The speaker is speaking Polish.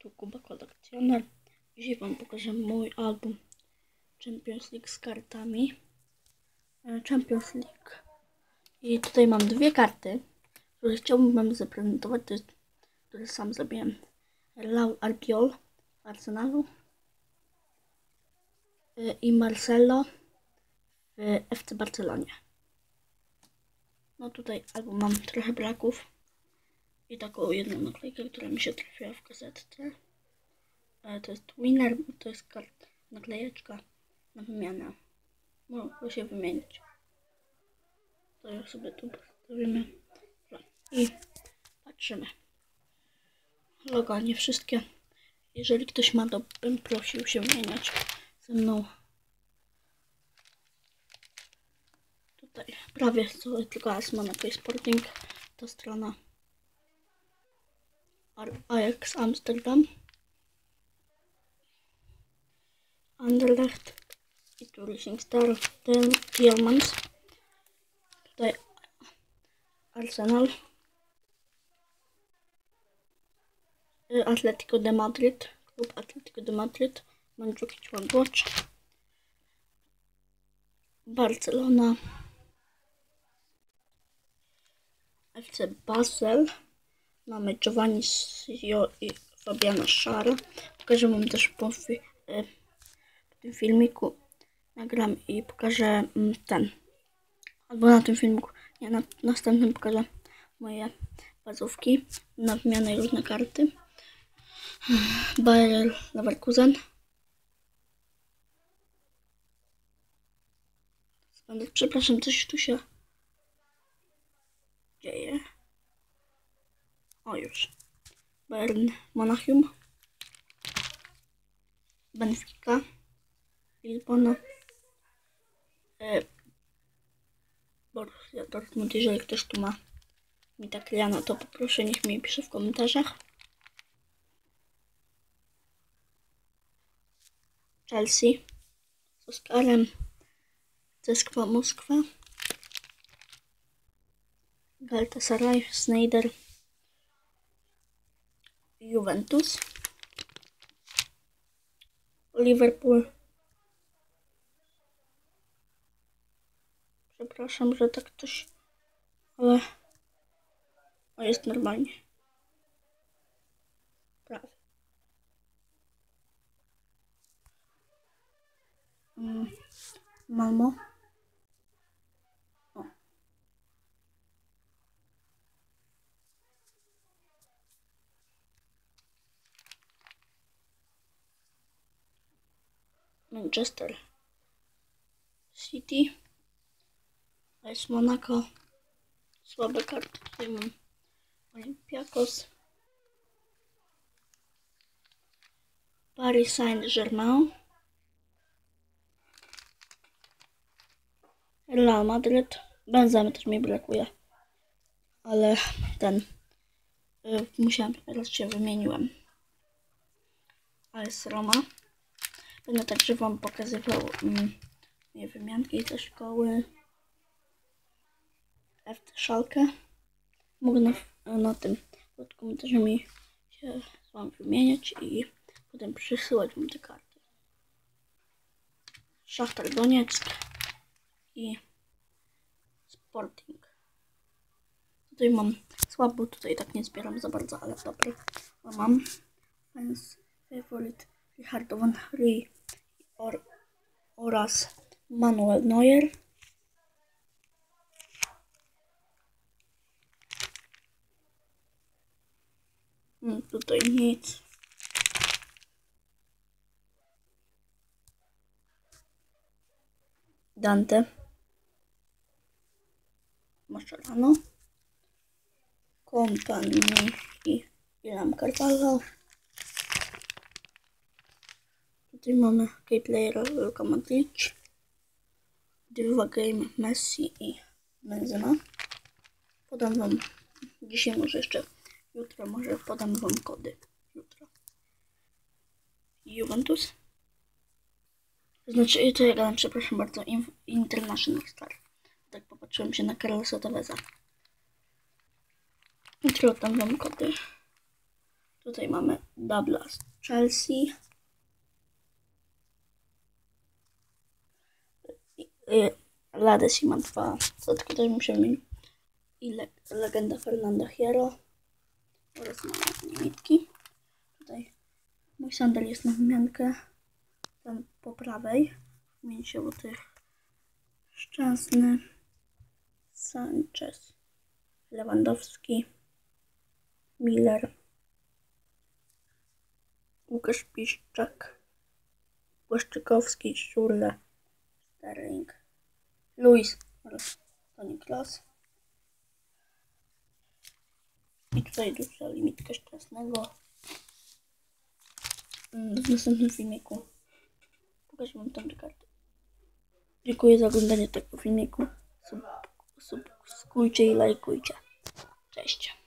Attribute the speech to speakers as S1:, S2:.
S1: tu Kuba Kolekcjoner. Dzisiaj wam pokażę mój album Champions League z kartami. Champions League. I tutaj mam dwie karty, które chciałbym wam zaprezentować. To jest, które sam zrobiłem. Raul Albiol w Arsenalu i Marcelo w FC Barcelonie. No tutaj albo mam trochę braków i taką jedną naklejkę, która mi się trafiła w kasetce. To jest winner, to jest naklejeczka na wymianę. Mogę się wymienić. To ja sobie tu postawimy. I patrzymy. Logo, nie wszystkie. Jeżeli ktoś ma, to bym prosił się wymieniać ze mną. Tutaj prawie tylko AS Monaco i Sporting. Ta strona Ajax Amsterdam, Anderlecht i tu Racing Star Tielmans. Tutaj Arsenal, Atletico de Madrid, klub Atletico de Madrid, Mandzukic Watch, Barcelona, FC Basel, mamy Giovanni Sio i Fabiana Schär. Pokażę wam też po tym filmiku, nagram i pokażę ten, albo na tym filmiku, nie, na następnym pokażę moje bazówki na wymianę i różne karty. Bayer Leverkusen, przepraszam, coś tu się dzieje. O, już. Bayern Monachium, Benfica, Lilbona, Borussia Dortmund. Jeżeli ktoś tu ma Mitakliana, to poproszę, niech mi pisze w komentarzach. Chelsea z Oskarem, CSKA Moskwa, Galatasaray, Sneijder, Juventus, Liverpool. Przepraszam, że tak coś, ale jest normalnie. Prawie. Malmo. O. Manchester City, AS Monaco, słabe karty, tutaj mam Olympiakos, Paris Saint-Germain, Real Madrid. Benzemy też mi brakuje, ale musiałem, raz się wymieniłem. AS Roma. Będę także wam pokazywał moje wymianki ze szkoły. FC Schalke. Mogę na tym komentarzu mi się z wami wymieniać i potem przysyłać wam te karty. Szachtar Donieck i Sporting. Tutaj mam słabo, tutaj tak nie zbieram za bardzo, ale dobra. Mam Fans Favorite Richard Van Rie oraz Manuel Neuer. Tutaj nic. Dante, Mascherano, Kompany i Ilham Carvalho. Tutaj mamy K-Playera Luka Modric, Diva Game Messi i Benzema. Podam wam dzisiaj, może jeszcze jutro, może podam wam kody jutro. Juventus. Znaczy, to ja gadam, przepraszam bardzo, International Star. Tak popatrzyłem się na Carlosa Teveza. Jutro tam wam kody. Tutaj mamy Douglas Chelsea. Ladesi ma 2, to tylko też musimy mieć. I legenda Fernanda Hierro. Oraz mamy nimitki. Tutaj mój sandal jest na wymiankę. Tam po prawej. Wymieni się o tych Szczęsny, Sanchez, Lewandowski, Miller, Łukasz Piszczak, Błaszczykowski, Szurle, Sterling, Luis oraz Toni Kroos. I tutaj duża limitka Szczęsnego. W następnym filmiku pokażę wam tam kartę. Dziękuję za oglądanie tego filmiku. Subskrybujcie i lajkujcie. Cześć.